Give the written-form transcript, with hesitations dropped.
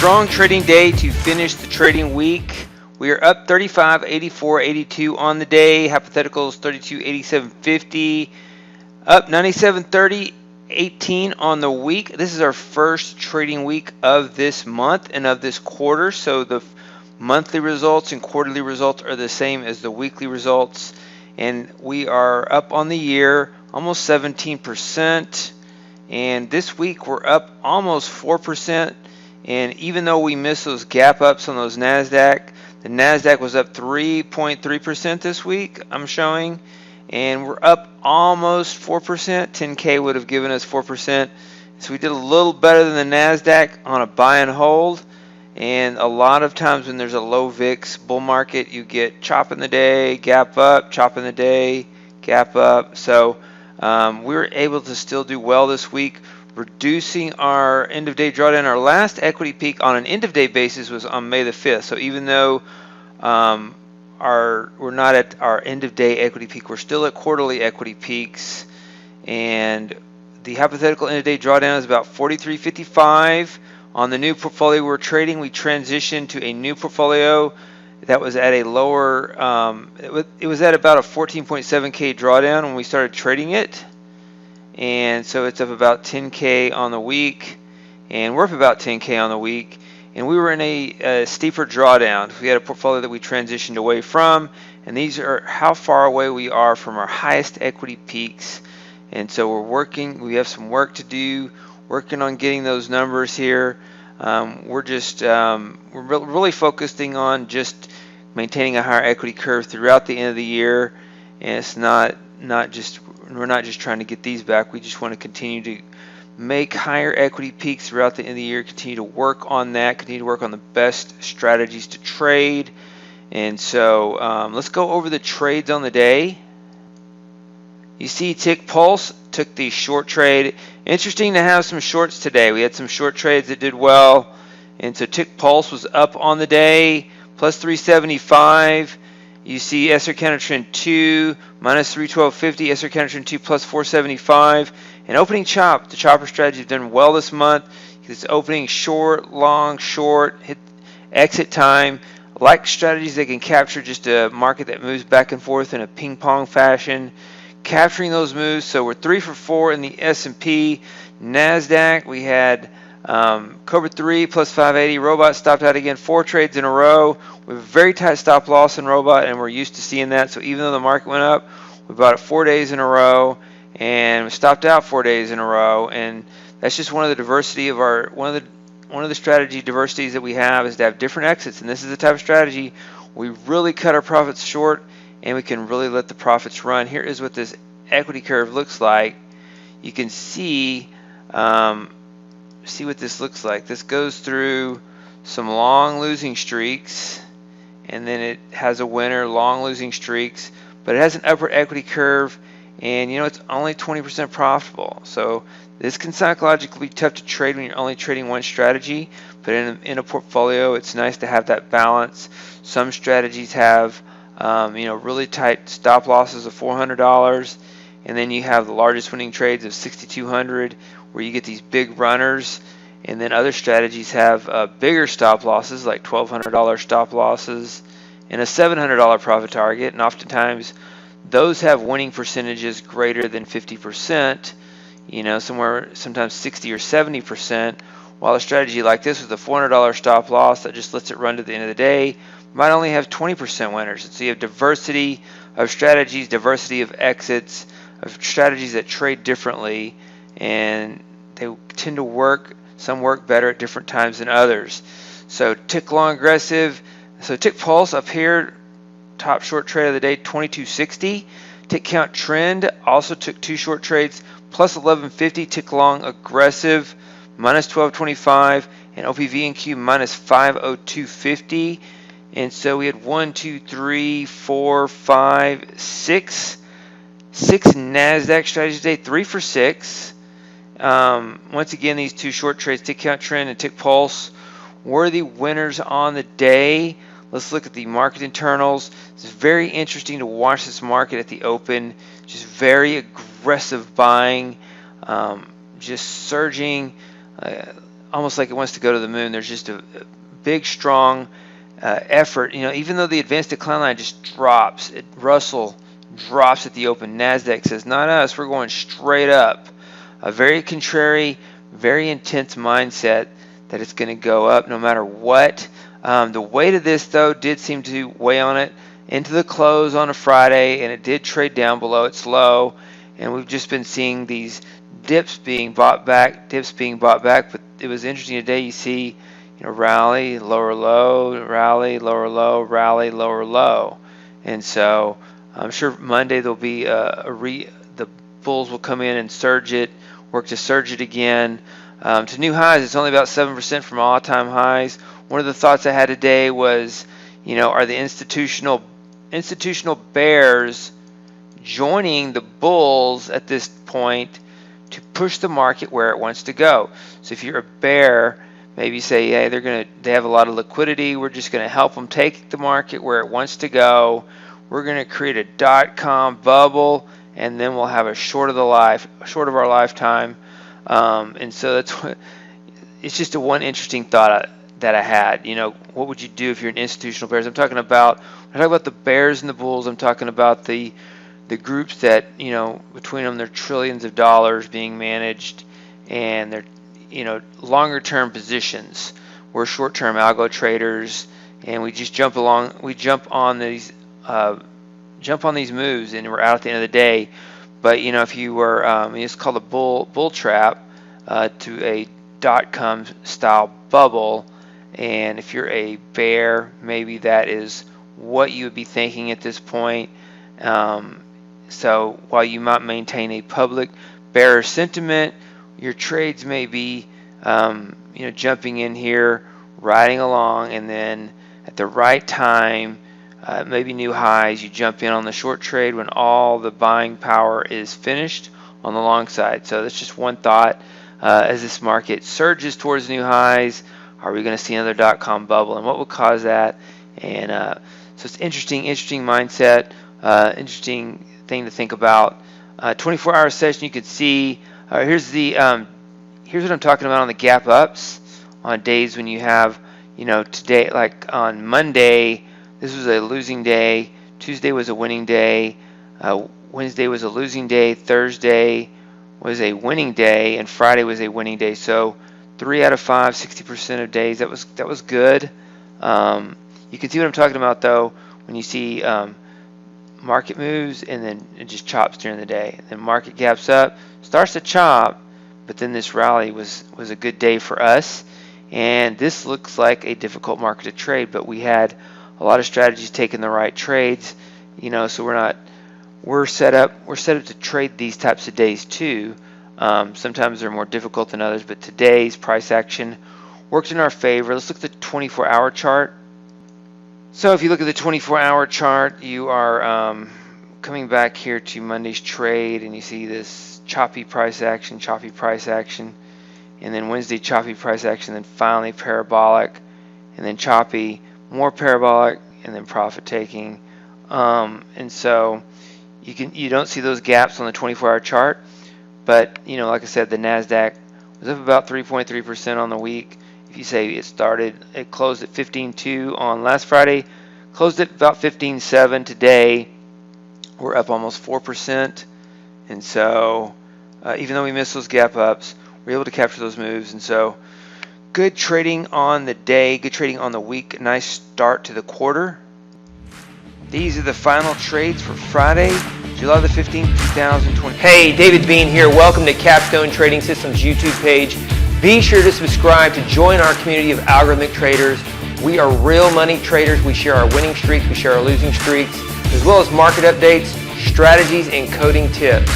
strong trading day to finish the trading week. We are up 35, 84, 82 on the day. Hypotheticals 32, 87, 50. Up 97, 30, 18 on the week. This is our first trading week of this month and of this quarter. So the monthly results and quarterly results are the same as the weekly results. And we are up on the year almost 17%. And this week we're up almost 4%. And even though we missed those gap ups on those NASDAQ, the NASDAQ was up 3.3% this week, I'm showing. And we're up almost 4%. 10K would have given us 4%. So we did a little better than the NASDAQ on a buy and hold. And a lot of times when there's a low VIX bull market, you get chop in the day, gap up, chop in the day, gap up. So we were able to still do well this week, reducing our end of day drawdown. Our last equity peak on an end of day basis was on May the 5th. So even though we're not at our end of day equity peak, we're still at quarterly equity peaks. And the hypothetical end of day drawdown is about 43.55. On the new portfolio we're trading, we transitioned to a new portfolio that was at a lower, it was at about a 14.7K drawdown when we started trading it. And so it's up about 10K on the week, and we're up about 10K on the week. And we were in a steeper drawdown. We had a portfolio that we transitioned away from, and these are how far away we are from our highest equity peaks. And so we're working, we have some work to do, working on getting those numbers here. We're really focusing on just maintaining a higher equity curve throughout the end of the year, and it's we're not just trying to get these back. We just want to continue to make higher equity peaks throughout the end of the year, continue to work on that, continue to work on the best strategies to trade. And so let's go over the trades on the day. You see Tick Pulse took the short trade. Interesting to have some shorts today. We had some short trades that did well. And so Tick Pulse was up on the day, plus 375. You see SR counter trend 2, minus 312.50. SR counter trend 2, plus 475. And opening chop, the chopper strategy has done well this month. It's opening short, long, short, hit exit time. I like strategies that can capture just a market that moves back and forth in a ping pong fashion. Capturing those moves. So we're 3 for 4 in the S&P. NASDAQ, we had Cobra 3 plus 580. Robot stopped out again, 4 trades in a row. We have a very tight stop loss in Robot, and we're used to seeing that. So even though the market went up, we bought it 4 days in a row, and we stopped out 4 days in a row. And that's just one of the diversity of our one of the strategy diversities that we have is to have different exits. And this is the type of strategy we really cut our profits short, and we can really let the profits run. Here is what this equity curve looks like. You can see what this looks like. This goes through some long losing streaks, and then it has a winner, long losing streaks, but it has an upward equity curve, and you know it's only 20% profitable. So this can psychologically be tough to trade when you're only trading one strategy, but in a portfolio it's nice to have that balance. Some strategies have really tight stop losses of $400, and then you have the largest winning trades of 6,200, where you get these big runners. And then other strategies have bigger stop losses, like $1,200 stop losses and a $700 profit target. And oftentimes those have winning percentages greater than 50%, sometimes 60 or 70%, while a strategy like this with a $400 stop loss that just lets it run to the end of the day might only have 20% winners. And so you have diversity of strategies, diversity of exits, of strategies that trade differently, and they tend to work. Some work better at different times than others. So Tick Long Aggressive. So Tick Pulse up here, top short trade of the day, 22.60. Tick Count Trend also took 2 short trades, plus 11.50. Tick Long Aggressive, minus 12.25, and OPV and Q minus 502.50. And so we had 1, 2, 3, 4, 5, 6 NASDAQ strategies today, 3 for 6. Once again, these 2 short trades, Tick Count Trend and Tick Pulse, were the winners on the day. Let's look at the market internals. It's very interesting to watch this market at the open. Just very aggressive buying, just surging. almost like it wants to go to the moon. There's just a big, strong effort. Even though the advanced decline line just drops, Russell drops at the open. NASDAQ says, not us, we're going straight up. A very contrary, very intense mindset that it's going to go up no matter what. The weight of this, though, did seem to weigh on it into the close on a Friday, and it did trade down below its low. And we've just been seeing these dips being bought back. But it was interesting today. You see, rally, lower low, rally, lower low, rally, lower low. And so I'm sure Monday there'll be the bulls will come in and surge it, work to surge it again to new highs. It's only about 7% from all-time highs. One of the thoughts I had today was, are the institutional bears joining the bulls at this point to push the market where it wants to go? So if you're a bear, maybe you say, yeah, they have a lot of liquidity. We're just going to help them take the market where it wants to go. We're going to create a .com bubble, and then we'll have a short of our lifetime. And so it's just one interesting thought that I had. What would you do if you're an institutional bears? When I talk about the bears and the bulls, I'm talking about the groups that, between them, they're trillions of dollars being managed, and they're, longer term positions. We're short term algo traders, and we just jump on these moves, and we're out at the end of the day. But if you were, it's called a bull trap to a .com style bubble, and if you're a bear, maybe that is what you would be thinking at this point. So while you might maintain a public bearish sentiment, your trades may be, jumping in here, riding along, and then at the right time, maybe new highs, you jump in on the short trade when all the buying power is finished on the long side. So that's just one thought. As this market surges towards new highs, are we going to see another .com bubble, and what would cause that? And so it's interesting mindset, interesting thing to think about. 24-hour session, you can see. Here's what I'm talking about on the gap ups on days when you have, today, like on Monday, this was a losing day. Tuesday was a winning day. Wednesday was a losing day. Thursday was a winning day, and Friday was a winning day. So 3 out of 5, 60% of days. That was good. You can see what I'm talking about, though, when you see market moves and then it just chops during the day. And then market gaps up, starts to chop, but then this rally was a good day for us. And this looks like a difficult market to trade, but we had a lot of strategies taking the right trades. So we're set up to trade these types of days too. Sometimes they're more difficult than others, but today's price action worked in our favor. Let's look at the 24-hour chart. So if you look at the 24-hour chart, you are coming back here to Monday's trade, and you see this choppy price action, and then Wednesday choppy price action, then finally parabolic, and then choppy, more parabolic, and then profit taking. And so you don't see those gaps on the 24-hour chart, but like I said, the NASDAQ was up about 3.3% on the week. If you say it closed at 15.2 on last Friday, closed at about 15.7 today. We're up almost 4%, and so even though we missed those gap ups, we're able to capture those moves. And so good trading on the day, good trading on the week. Nice start to the quarter. These are the final trades for Friday, July the 15th, 2020. Hey, David Bean here. Welcome to Capstone Trading Systems YouTube page. Be sure to subscribe to join our community of algorithmic traders. We are real money traders. We share our winning streaks, we share our losing streaks, as well as market updates, strategies, and coding tips.